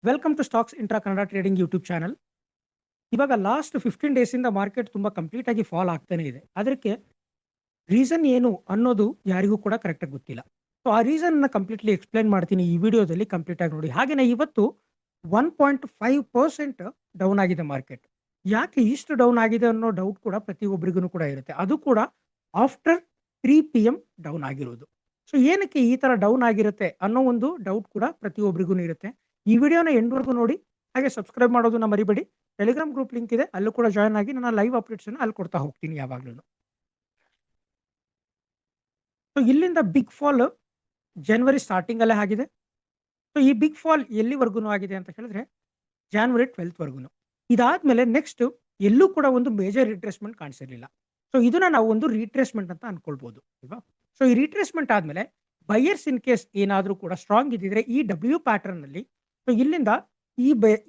Welcome to stocks intra Kannada trading YouTube channel. ಇವಾಗ last 15 ಡೇಸಿಂದ market ತುಂಬ ಕಂಪ್ಲೀಟ್ ಆಗಿ ಫಾಲ್ ಆಗ್ತಾನೆ ಇದೆ. ಅದಕ್ಕೆ ರೀಸನ್ ಏನು ಅನ್ನೋದು ಯಾರಿಗೂ ಕೂಡ ಕರೆಕ್ಟಾಗಿ ಗೊತ್ತಿಲ್ಲ. ಸೊ ಆ ರೀಸನ್ನ ಕಂಪ್ಲೀಟ್ಲಿ ಎಕ್ಸ್ಪ್ಲೈನ್ ಮಾಡ್ತೀನಿ ಈ ವಿಡಿಯೋದಲ್ಲಿ, ಕಂಪ್ಲೀಟ್ ಆಗಿ ನೋಡಿ. ಹಾಗೆಯೇ ಇವತ್ತು 1.5% ಡೌನ್ ಆಗಿದೆ ಮಾರ್ಕೆಟ್. ಯಾಕೆ ಇಷ್ಟು ಡೌನ್ ಆಗಿದೆ ಅನ್ನೋ ಡೌಟ್ ಕೂಡ ಪ್ರತಿಯೊಬ್ಬರಿಗೂ ಕೂಡ ಇರುತ್ತೆ. ಅದು ಕೂಡ ಆಫ್ಟರ್ 3 PM ಡೌನ್ ಆಗಿರೋದು. ಸೊ ಏನಕ್ಕೆ ಈ ತರ ಡೌನ್ ಆಗಿರುತ್ತೆ ಅನ್ನೋ ಒಂದು ಡೌಟ್ ಕೂಡ ಪ್ರತಿಯೊಬ್ಬರಿಗೂ ಇರುತ್ತೆ. ಈ ವಿಡಿಯೋನ ಎಂಡ್ವರೆಗೂ ನೋಡಿ, ಹಾಗೆ ಸಬ್ಸ್ಕ್ರೈಬ್ ಮಾಡೋದನ್ನ ಮರಿಬೇಡಿ. ಟೆಲಿಗ್ರಾಮ್ ಗ್ರೂಪ್ ಲಿಂಕ್ ಇದೆ, ಅಲ್ಲೂ ಕೂಡ ಜಾಯ್ನ್ ಆಗಿ ನನ್ನ ಲೈವ್ ಅಪ್ಡೇಟ್ಸ್ ಅಲ್ಲಿ ಕೊಡ್ತಾ ಹೋಗ್ತೀನಿ ಯಾವಾಗ್ಲೂ. ಸೊ ಇಲ್ಲಿಂದ ಬಿಗ್ ಫಾಲ್ ಜನವರಿ ಸ್ಟಾರ್ಟಿಂಗ್ ಅಲ್ಲೇ ಆಗಿದೆ. ಸೊ ಈ ಬಿಗ್ ಫಾಲ್ ಎಲ್ಲಿವರೆಗೂ ಆಗಿದೆ ಅಂತ ಹೇಳಿದ್ರೆ ಜಾನ್ವರಿ 12th ವರೆಗೂ. ಇದಾದ್ಮೇಲೆ ನೆಕ್ಸ್ಟ್ ಎಲ್ಲೂ ಕೂಡ ಒಂದು ಮೇಜರ್ ರಿಟ್ರೇಸ್ಮೆಂಟ್ ಕಾಣಿಸಿರ್ಲಿಲ್ಲ. ಸೊ ಇದನ್ನ ನಾವು ಒಂದು ರಿಟ್ರೇಸ್ಮೆಂಟ್ ಅಂತ ಅನ್ಕೊಳ್ಬಹುದು ಅಲ್ವಾ. ಸೊ ಈ ರಿಟ್ರೇಸ್ಮೆಂಟ್ ಆದ್ಮೇಲೆ ಬೈಯರ್ಸ್ ಇನ್ ಕೇಸ್ ಏನಾದ್ರೂ ಕೂಡ ಸ್ಟ್ರಾಂಗ್ ಇದ್ದಿದ್ರೆ ಈ ಡಬ್ಲ್ಯೂ ಪ್ಯಾಟರ್ನ್ ಅಲ್ಲಿ ಸೊ ಇಲ್ಲಿಂದ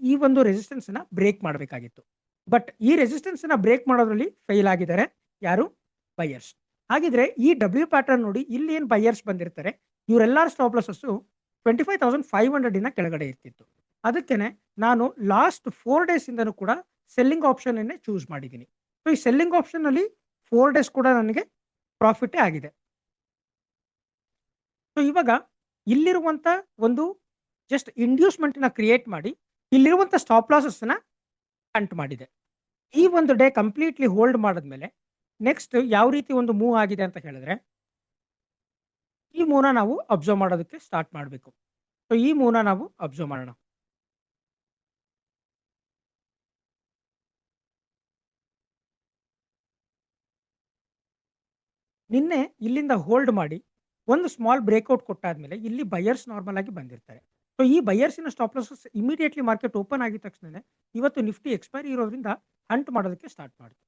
ಈ ಒಂದು ರೆಸಿಸ್ಟೆನ್ಸ್ ನ ಬ್ರೇಕ್ ಮಾಡಬೇಕಾಗಿತ್ತು. ಬಟ್ ಈ ರೆಸಿಸ್ಟೆನ್ಸ್ ನ ಬ್ರೇಕ್ ಮಾಡೋದ್ರಲ್ಲಿ ಫೇಲ್ ಆಗಿದ್ದಾರೆ ಯಾರು? ಬೈಯರ್ಸ್. ಹಾಗಿದ್ರೆ ಈ ಡಬ್ಲ್ಯೂ ಪ್ಯಾಟರ್ನ್ ನೋಡಿ, ಇಲ್ಲಿ ಏನ್ ಬೈಯರ್ಸ್ ಬಂದಿರ್ತಾರೆ ಇವರೆಲ್ಲರ ಸ್ಟಾಪ್ ಲಾಸಸ್ 25,500 ಇನ್ನ ಕೆಳಗಡೆ ಇರ್ತಿತ್ತು. ಅದಕ್ಕೇನೆ ನಾನು ಲಾಸ್ಟ್ 4 ಡೇಸ್ ಇಂದನೂ ಕೂಡ ಸೆಲ್ಲಿಂಗ್ ಆಪ್ಷನ್ ಅನ್ನೇ ಚೂಸ್ ಮಾಡಿದ್ದೀನಿ. ಸೊ ಈ ಸೆಲ್ಲಿಂಗ್ ಆಪ್ಷನ್ ಅಲ್ಲಿ 4 ಡೇಸ್ ಕೂಡ ನನಗೆ ಪ್ರಾಫಿಟ್ ಆಗಿದೆ. ಸೊ ಇವಾಗ ಇಲ್ಲಿರುವಂತ ಒಂದು ಜಸ್ಟ್ ಇಂಡ್ಯೂಸ್ಮೆಂಟ್ ನ ಕ್ರಿಯೇಟ್ ಮಾಡಿ ಇಲ್ಲಿರುವಂತ ಸ್ಟಾಪ್ ಲಾಸಸ್ ನ ಕಂಟ್ ಮಾಡಿದೆ. ಈ ಒಂದು ಡೇ ಕಂಪ್ಲೀಟ್ಲಿ ಹೋಲ್ಡ್ ಮಾಡಿದ್ಮೇಲೆ ನೆಕ್ಸ್ಟ್ ಯಾವ ರೀತಿ ಒಂದು ಮೂವ್ ಆಗಿದೆ ಅಂತ ಹೇಳಿದ್ರೆ ಈ ಮೂವ್ನ ನಾವು ಅಬ್ಸರ್ವ್ ಮಾಡೋದಕ್ಕೆ ಸ್ಟಾರ್ಟ್ ಮಾಡಬೇಕು. ಸೊ ಈ ಮೂವ್ನ ನಾವು ಅಬ್ಸರ್ವ್ ಮಾಡೋಣ. ನಿನ್ನೆ ಇಲ್ಲಿಂದ ಹೋಲ್ಡ್ ಮಾಡಿ ಒಂದು ಸ್ಮಾಲ್ ಬ್ರೇಕ್ಔಟ್ ಕೊಟ್ಟಾದ್ಮೇಲೆ ಇಲ್ಲಿ ಬೈಯರ್ಸ್ ನಾರ್ಮಲ್ ಆಗಿ ಬಂದಿರ್ತಾರೆ. ಸೊ ಈ ಬೈಯರ್ಸಿನ stop losses immediately market open ಆಗಿದ ತಕ್ಷಣ ಇವತ್ತು ನಿಫ್ಟಿ ಎಕ್ಸ್ಪೈರಿ ಇರೋದ್ರಿಂದ ಹಂಟ್ ಮಾಡೋದಕ್ಕೆ ಸ್ಟಾರ್ಟ್ ಮಾಡುತ್ತೆ.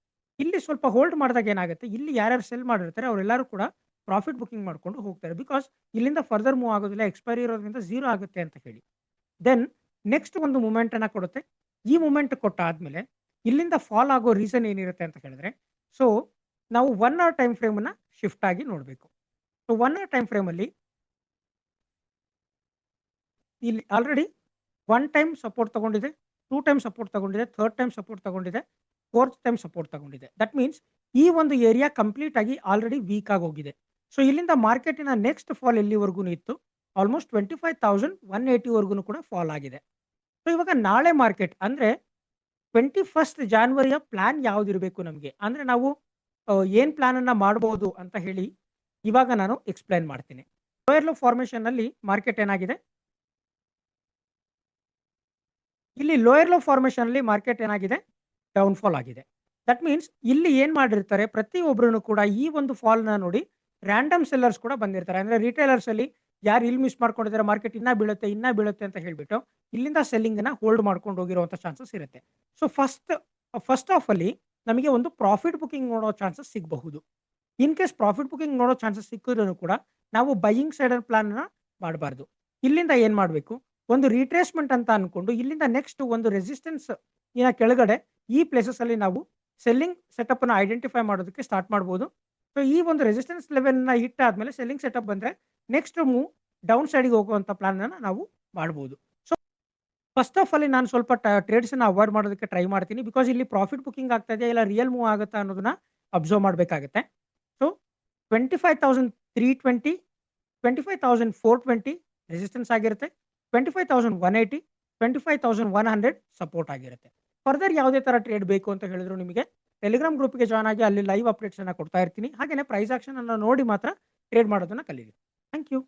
ಇಲ್ಲಿ ಸ್ವಲ್ಪ ಹೋಲ್ಡ್ ಮಾಡಿದಾಗ ಏನಾಗುತ್ತೆ, ಇಲ್ಲಿ ಯಾರ್ಯಾರು ಸೆಲ್ ಮಾಡಿರ್ತಾರೆ ಅವರೆಲ್ಲರೂ ಕೂಡ ಪ್ರಾಫಿಟ್ ಬುಕಿಂಗ್ ಮಾಡ್ಕೊಂಡು ಹೋಗ್ತಾರೆ. ಬಿಕಾಸ್ ಇಲ್ಲಿಂದ ಫರ್ದರ್ ಮೂವ್ ಆಗೋದಿಲ್ಲ, ಎಕ್ಸ್ಪೈರಿ ಇರೋದ್ರಿಂದ 0 ಆಗುತ್ತೆ ಅಂತ ಹೇಳಿ. ದೆನ್ ನೆಕ್ಸ್ಟ್ ಒಂದು ಮೂಮೆಂಟ್ ಅನ್ನ ಕೊಡುತ್ತೆ. ಈ ಮೂಮೆಂಟ್ ಕೊಟ್ಟಾದ್ಮೇಲೆ ಇಲ್ಲಿಂದ ಫಾಲ್ ಆಗೋ ರೀಸನ್ ಏನಿರುತ್ತೆ ಅಂತ ಹೇಳಿದ್ರೆ, ಸೊ ನಾವು 1 hour ಟೈಮ್ ಫ್ರೇಮ್ ಅನ್ನ ಶಿಫ್ಟ್ ಆಗಿ ನೋಡಬೇಕು. ಸೊ 1 hour ಟೈಮ್ ಫ್ರೇಮ್ ಅಲ್ಲಿ ಇಲ್ಲಿ ಆಲ್ರೆಡಿ 1 ಟೈಮ್ ಸಪೋರ್ಟ್ ತಗೊಂಡಿದೆ, 2 ಟೈಮ್ ಸಪೋರ್ಟ್ ತಗೊಂಡಿದೆ, 3rd ಟೈಮ್ ಸಪೋರ್ಟ್ ತಗೊಂಡಿದೆ, 4th ಟೈಮ್ ಸಪೋರ್ಟ್ ತಗೊಂಡಿದೆ. ದಟ್ ಮೀನ್ಸ್ ಈ ಒಂದು ಏರಿಯಾ ಕಂಪ್ಲೀಟ್ ಆಗಿ ಆಲ್ರೆಡಿ ವೀಕ್ ಆಗಿ ಹೋಗಿದೆ. ಸೊ ಇಲ್ಲಿಂದ ಮಾರ್ಕೆಟಿನ ನೆಕ್ಸ್ಟ್ ಫಾಲ್ ಎಲ್ಲಿವರೆಗೂ ಇತ್ತು, ಆಲ್ಮೋಸ್ಟ್ 25,180 ವರೆಗೂ ಕೂಡ ಫಾಲ್ ಆಗಿದೆ. ಸೊ ಇವಾಗ ನಾಳೆ ಮಾರ್ಕೆಟ್ ಅಂದ್ರೆ 21st ಜಾನ್ವರಿಯ ಪ್ಲಾನ್ ಯಾವ್ದಿರಬೇಕು ನಮಗೆ ಅಂದ್ರೆ ನಾವು ಏನ್ ಪ್ಲಾನ್ ಅನ್ನ ಮಾಡಬಹುದು ಅಂತ ಹೇಳಿ ಇವಾಗ ನಾನು ಎಕ್ಸ್ಪ್ಲೈನ್ ಮಾಡ್ತೀನಿ. ಲೋಯರ್ ಲೋ ಫಾರ್ಮೇಶನ್ ಅಲ್ಲಿ ಮಾರ್ಕೆಟ್ ಏನಾಗಿದೆ, ಇಲ್ಲಿ ಲೋಯರ್ ಲೋ ಫಾರ್ಮೇಶನ್ ಅಲ್ಲಿ ಮಾರ್ಕೆಟ್ ಏನಾಗಿದೆ, ಡೌನ್ ಫಾಲ್ ಆಗಿದೆ. ದಟ್ ಮೀನ್ಸ್ ಇಲ್ಲಿ ಏನ್ ಮಾಡಿರ್ತಾರೆ ಪ್ರತಿಯೊಬ್ಬರು ಕೂಡ ಈ ಒಂದು ಫಾಲ್ ನ ನೋಡಿ ರ್ಯಾಂಡಮ್ ಸೆಲ್ಲರ್ಸ್ ಕೂಡ ಬಂದಿರ್ತಾರೆ. ಅಂದ್ರೆ ರಿಟೇಲರ್ಸ್ ಅಲ್ಲಿ ಯಾರು ಇಲ್ಲಿ ಮಿಸ್ ಮಾಡ್ಕೊಂಡಿದ್ದಾರೆ, ಮಾರ್ಕೆಟ್ ಇನ್ನ ಬೀಳುತ್ತೆ ಅಂತ ಹೇಳ್ಬಿಟ್ಟು ಇಲ್ಲಿಂದ ಸೆಲ್ಲಿಂಗ್ ನ ಹೋಲ್ಡ್ ಮಾಡ್ಕೊಂಡು ಹೋಗಿರುವಂತ ಚಾನ್ಸಸ್ ಇರುತ್ತೆ. ಸೊ ಫಸ್ಟ್ ಆಫ್ ಅಲ್ಲಿ ನಮಗೆ ಒಂದು ಪ್ರಾಫಿಟ್ ಬುಕಿಂಗ್ ನೋಡೋ ಚಾನ್ಸಸ್ ಸಿಗಬಹುದು. ಇನ್ ಕೇಸ್ ಪ್ರಾಫಿಟ್ ಬುಕಿಂಗ್ ನೋಡೋ ಚಾನ್ಸಸ್ ಸಿಕ್ಕಿದ್ರು ಕೂಡ ನಾವು ಬೈಯಿಂಗ್ ಸೈಡ್ ಪ್ಲಾನ್ ಮಾಡಬಾರ್ದು. ಇಲ್ಲಿಂದ ಏನ್ ಮಾಡಬೇಕು, ಒಂದು ರಿಟ್ರೇಸ್ಮೆಂಟ್ ಅಂತ ಅನ್ಕೊಂಡು ಇಲ್ಲಿಂದ ನೆಕ್ಸ್ಟ್ ಒಂದು ರೆಸಿಸ್ಟೆನ್ಸ್ ಕೆಳಗಡೆ ಈ ಪ್ಲೇಸಸ್ ಅಲ್ಲಿ ನಾವು ಸೆಲ್ಲಿಂಗ್ ಸೆಟಪ್ ನ ಐಡೆಂಟಿಫೈ ಮಾಡೋದಕ್ಕೆ ಸ್ಟಾರ್ಟ್ ಮಾಡಬಹುದು. ಸೊ ಈ ಒಂದು ರೆಸಿಸ್ಟೆನ್ಸ್ ಲೆವೆಲ್ ನ ಹಿಟ್ ಆದ್ಮೇಲೆ ಸೆಲ್ಲಿಂಗ್ ಸೆಟಪ್ ಬಂದ್ರೆ ನೆಕ್ಸ್ಟ್ ಮೂವ್ ಡೌನ್ ಸೈಡ್ಗೆ ಹೋಗುವಂತ ಪ್ಲಾನ್ ಅನ್ನ ನಾವು ಮಾಡಬಹುದು. ಸೊ ಫಸ್ಟ್ ಆಫ್ ಆಲ್ ನಾನು ಸ್ವಲ್ಪ ಟ್ರೇಡ್ಸ್ ನ ಅವಾಯ್ಡ್ ಮಾಡೋದಕ್ಕೆ ಟ್ರೈ ಮಾಡ್ತೀನಿ. ಬಿಕಾಸ್ ಇಲ್ಲಿ ಪ್ರಾಫಿಟ್ ಬುಕಿಂಗ್ ಆಗ್ತಾ ಇದೆ ಇಲ್ಲ ರಿಯಲ್ ಮೂವ್ ಆಗುತ್ತಾ ಅನ್ನೋದನ್ನ ಅಬ್ಸರ್ವ್ ಮಾಡಬೇಕಾಗುತ್ತೆ. ಸೊ 25,320, 25,420 ರೆಸಿಸ್ಟೆನ್ಸ್ ಆಗಿರುತ್ತೆ, 25,180, 25,100 ಸಪೋರ್ಟ್ ಆಗಿರುತ್ತೆ. ಫರ್ದರ್ ಯಾವುದೇ ತರ ಟ್ರೇಡ್ ಬೇಕು ಅಂತ ಹೇಳಿದ್ರು ನಿಮಗೆ ಟೆಲಿಗ್ರಾಮ್ ಗ್ರೂಪ್ಗೆ ಜಾಯ್ನ್ ಆಗಿ ಅಲ್ಲಿ ಲೈವ್ ಅಪ್ಡೇಟ್ಸ್ ಅನ್ನ ಕೊಡ್ತಾ ಇರ್ತೀನಿ. ಹಾಗೇನೆ ಪ್ರೈಸ್ ಆಕ್ಷನ್ ಅನ್ನ ನೋಡಿ ಮಾತ್ರ ಟ್ರೇಡ್ ಮಾಡೋದನ್ನ ಕಲೀರಿ. Thank you.